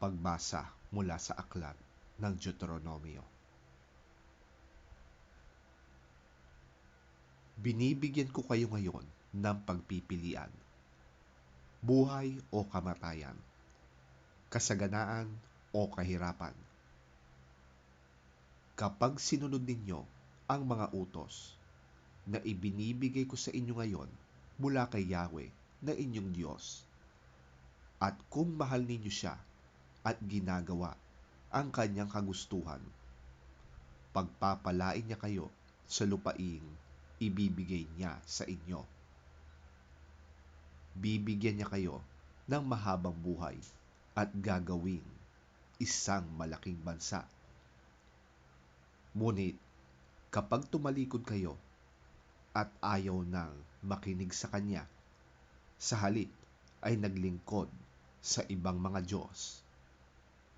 Pagbasa mula sa aklat ng Deuteronomio. Binibigyan ko kayo ngayon ng pagpipilian, buhay o kamatayan, kasaganaan o kahirapan. Kapag sinunod ninyo ang mga utos na ibinibigay ko sa inyo ngayon mula kay Yahweh na inyong Diyos, at kung mahal ninyo siya at ginagawa ang kanyang kagustuhan, pagpapalain niya kayo sa lupaing ibibigay niya sa inyo. Bibigyan niya kayo ng mahabang buhay at gagawing isang malaking bansa. Ngunit kapag tumalikod kayo at ayaw nang makinig sa kanya, sa halip ay naglingkod sa ibang mga Diyos,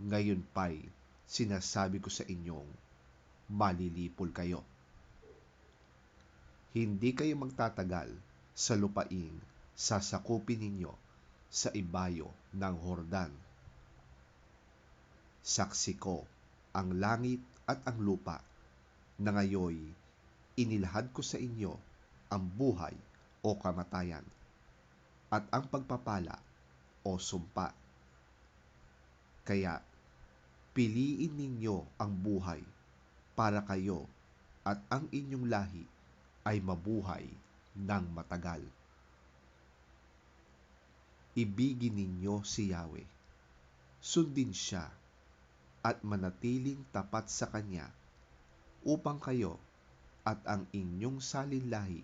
ngayon pa'y sinasabi ko sa inyong malilipol kayo. Hindi kayo magtatagal sa lupaing sasakupin ninyo sa ibayo ng Hordan. Saksi ko ang langit at ang lupa na ngayoy inilahad ko sa inyo ang buhay o kamatayan at ang pagpapala o sumpa. Kaya piliin ninyo ang buhay para kayo at ang inyong lahi ay mabuhay ng matagal. Ibigin ninyo si Yahweh, sundin siya at manatiling tapat sa kanya upang kayo at ang inyong salinlahi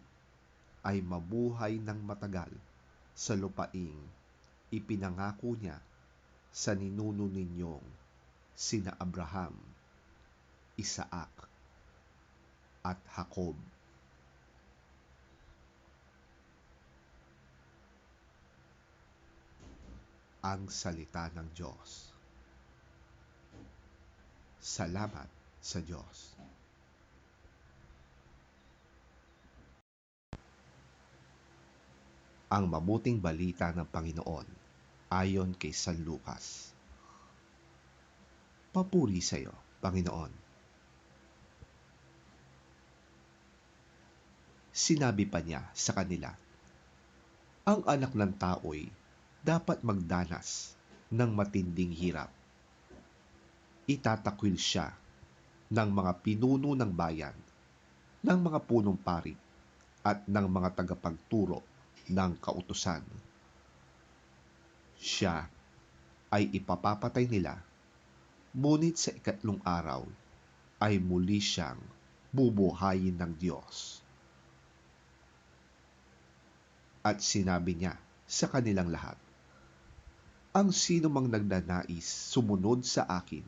ay mabuhay ng matagal sa lupaing ipinangako niya sa ninuno ninyong sina Abraham, Isaac at Jacob. Ang salita ng Diyos. Salamat sa Diyos. Ang mabuting balita ng Panginoon ayon kay San Lucas. Papuri sa iyo, Panginoon. Sinabi pa niya sa kanila, ang anak ng tao'y dapat magdanas ng matinding hirap. Itatakwil siya ng mga pinuno ng bayan, ng mga punong pari, at ng mga tagapagturo ng kautusan. Siya ay ipapapatay nila, ngunit sa 3 araw ay muli siyang bubuhayin ng Diyos. At sinabi niya sa kanilang lahat, ang sino mang nagnanais sumunod sa akin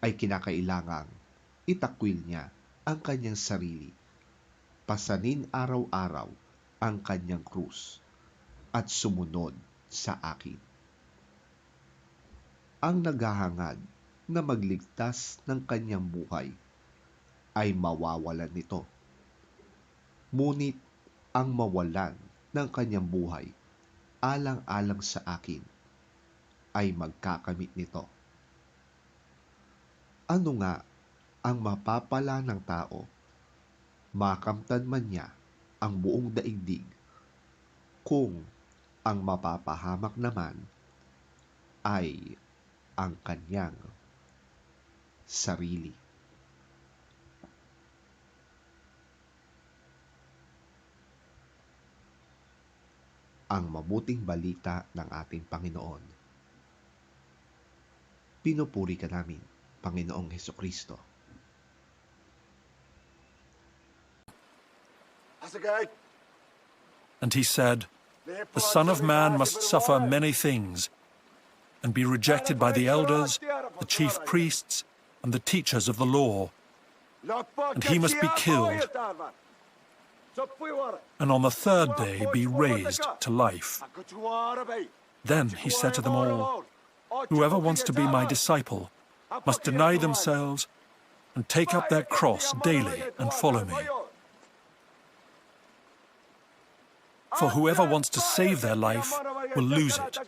ay kinakailangang itakwil niya ang kanyang sarili, pasanin araw-araw ang kanyang krus, at sumunod sa akin. Ang naghahangad na magligtas ng kanyang buhay ay mawawalan nito. Ngunit ang mawalan ng kanyang buhay alang-alang sa akin ay magkakamit nito. Ano nga ang mapapala ng tao, makamtan man niya ang buong daigdig, kung ang mapapahamak naman ay ang kanyang sarili. Ang mabuting balita ng ating Panginoon. Pinupuri ka namin, Panginoong Hesukristo. And he said, the Son of Man must suffer many things, and be rejected by the elders, the chief priests, and the teachers of the law. And he must be killed, and on the 3rd day be raised to life. Then he said to them all, whoever wants to be my disciple must deny themselves and take up their cross daily and follow me. For whoever wants to save their life will lose it,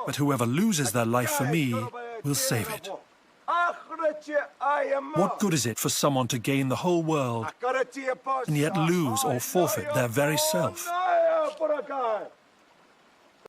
but whoever loses their life for me will save it. What good is it for someone to gain the whole world and yet lose or forfeit their very self?